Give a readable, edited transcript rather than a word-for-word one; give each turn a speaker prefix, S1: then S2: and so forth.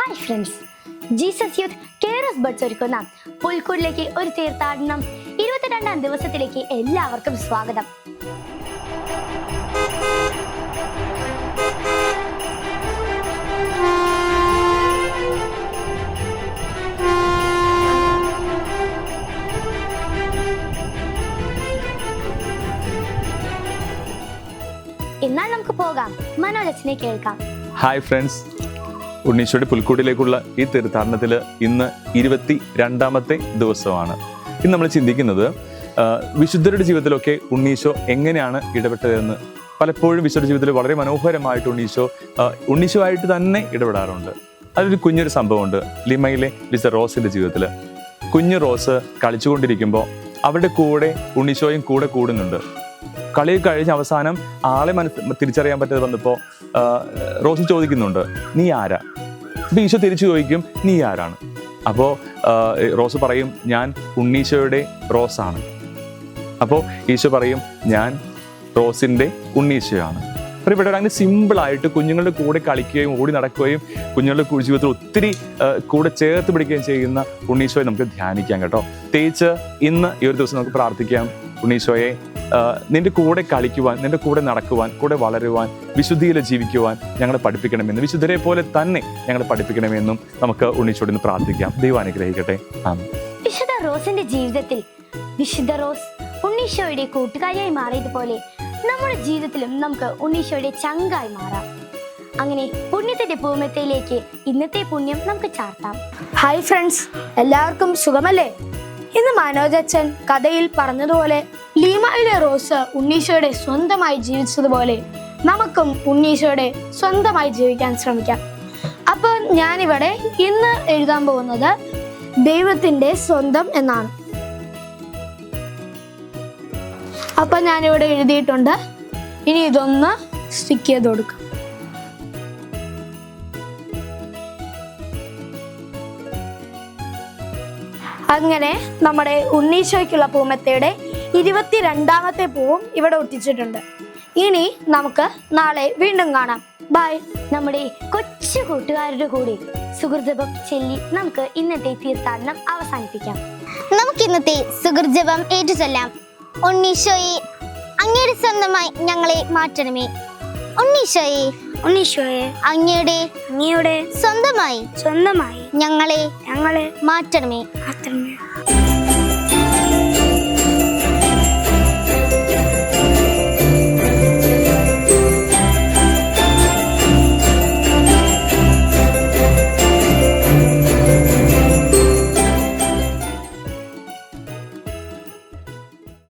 S1: Hi friends, Jesus youth CARES buds ഒരുക്കുന്ന പുൽക്കൂടിലേക്ക് ഒരു തീർത്ഥാടനം 22ാം ദിവസത്തിലേക്ക് എല്ലാവർക്കും സ്വാഗതം. എന്നാൽ നമുക്ക് പോകാം, മനോജനെ കേൾക്കാം.
S2: ഹായ് ഫ്രണ്ട്സ്, ഉണ്ണീശോയുടെ പുൽക്കൂടിലേക്കുള്ള ഈ തീർത്ഥാടനത്തിൽ ഇന്ന് 22ാമത്തെ ദിവസമാണ്. ഇന്ന് നമ്മൾ ചിന്തിക്കുന്നത് വിശുദ്ധരുടെ ജീവിതത്തിലൊക്കെ ഉണ്ണീശോ എങ്ങനെയാണ് ഇടപെട്ടതെന്ന്. പലപ്പോഴും വിശുദ്ധ ജീവിതത്തിൽ വളരെ മനോഹരമായിട്ട് ഉണ്ണീശോ ആയിട്ട് തന്നെ ഇടപെടാറുണ്ട്. അതൊരു കുഞ്ഞൊരു സംഭവമുണ്ട് ലിമയിലെ ലിസ റോസിന്റെ ജീവിതത്തിൽ. കുഞ്ഞു റോസ് കളിച്ചുകൊണ്ടിരിക്കുമ്പോൾ അവരുടെ കൂടെ ഉണ്ണീശോയും കൂടെ കൂടുന്നുണ്ട്. കളി കഴിഞ്ഞ അവസാനം ആളെ തിരിച്ചറിയാൻ പറ്റാതെ വന്നപ്പോൾ റോസ് ചോദിക്കുന്നുണ്ട്, നീ ആരാ? അപ്പോൾ ഈശോ തിരിച്ചു ചോദിക്കും, നീ ആരാണ്? അപ്പോൾ റോസ് പറയും, ഞാൻ ഉണ്ണീശോയുടെ റോസാണ്. അപ്പോൾ ഈശോ പറയും, ഞാൻ റോസിൻ്റെ ഉണ്ണീശോയാണ്. അപ്പോൾ ഇവിടെ അങ്ങനെ സിമ്പിളായിട്ട് കുഞ്ഞുങ്ങളുടെ കൂടെ കളിക്കുകയും ഓടി നടക്കുകയും കുഞ്ഞുങ്ങളുടെ ജീവിതത്തിൽ ഒത്തിരി കൂടെ ചേർത്ത് പിടിക്കുകയും ചെയ്യുന്ന ഉണ്ണീശോയെ നമുക്ക് ധ്യാനിക്കാം കേട്ടോ. പ്രത്യേകിച്ച് ഇന്ന് ഈ ഒരു ദിവസം നമുക്ക് പ്രാർത്ഥിക്കാം, ഉണ്ണീശോയെ നിന്റെ കൂടെ കളിക്കുവാൻ, നിന്റെ കൂടെ നടക്കുവാൻ, കൂടെ വളരുവാൻ, വിശുദ്ധിയിൽ ജീവിക്കുവാൻ ഞങ്ങളെ പഠിപ്പിക്കണമെന്നും വിശുദ്ധരെ പോലെ തന്നെ ഞങ്ങളെ പഠിപ്പിക്കണമെന്നും നമുക്ക് ഉണ്ണീശോയോട് ഇന്ന് പ്രാർത്ഥിക്കാം. ദൈവം അനുഗ്രഹിക്കട്ടെ.
S1: വിശുദ്ധ റോസിന്റെ ജീവിതത്തിൽ വിശുദ്ധ റോസ് ഉണ്ണീശോയുടെ കൂട്ടുകാരിയായി മാറിയതുപോലെ നമ്മുടെ ജീവിതത്തിലും നമുക്ക് ഉണ്ണീശോയുടെ ചങ്കായി മാറാം. അങ്ങനെ പുണ്യത്തിന്റെ പൂമത്തയിലേക്ക് ഇന്നത്തെ പുണ്യം നമുക്ക് ചാർത്താം.
S3: ഹായ് ഫ്രണ്ട്സ്, എല്ലാവർക്കും സുഖമല്ലേ? ഇന്ന് മനോജച്ചൻ കഥയിൽ പറഞ്ഞതുപോലെ ലീമയിലെ റോസ് ഉണ്ണീശോയുടെ സ്വന്തമായി ജീവിച്ചതുപോലെ നമുക്കും ഉണ്ണീശോയുടെ സ്വന്തമായി ജീവിക്കാൻ ശ്രമിക്കാം. അപ്പോൾ ഞാനിവിടെ ഇന്ന് എഴുതാൻ പോകുന്നത് ദൈവത്തിൻ്റെ സ്വന്തം എന്നാണ്. അപ്പം ഞാനിവിടെ എഴുതിയിട്ടുണ്ട്. ഇനി ഇതൊന്ന് സ്റ്റിക്ക് ചെയ്ത് കൊടുക്കാം. അങ്ങനെ നമ്മുടെ ഉണ്ണീശോയ്ക്കുള്ള പൂമെത്തയുടെ 22ാമത്തെ പൂവും ഇവിടെ ഒട്ടിച്ചിട്ടുണ്ട്. ഇനി നമുക്ക് നാളെ വീണ്ടും കാണാം. ബൈ.
S1: നമ്മുടെ കൊച്ചു കൂട്ടുകാരുടെ കൂടെ സുഹൃജപം ചൊല്ലി നമുക്ക് ഇന്നത്തെ തീർത്ഥാടനം അവസാനിപ്പിക്കാം.
S4: നമുക്ക് ഇന്നത്തെ സുഹൃജപം ഏറ്റുചൊല്ലാം. ഉണ്ണീശോയെ, അങ്ങയുടെ സ്വന്തമായി ഞങ്ങളെ മാറ്റണമേ. ഉണ്ണീശോയെ,
S3: ഉണ്ണീശോയെ,
S4: അങ്ങയുടെ സ്വന്തമായി
S3: സ്വന്തമായി
S4: ഞങ്ങളെ
S3: ഞങ്ങളെ
S4: മാറ്റണമേ.
S3: മാറ്റണമേ.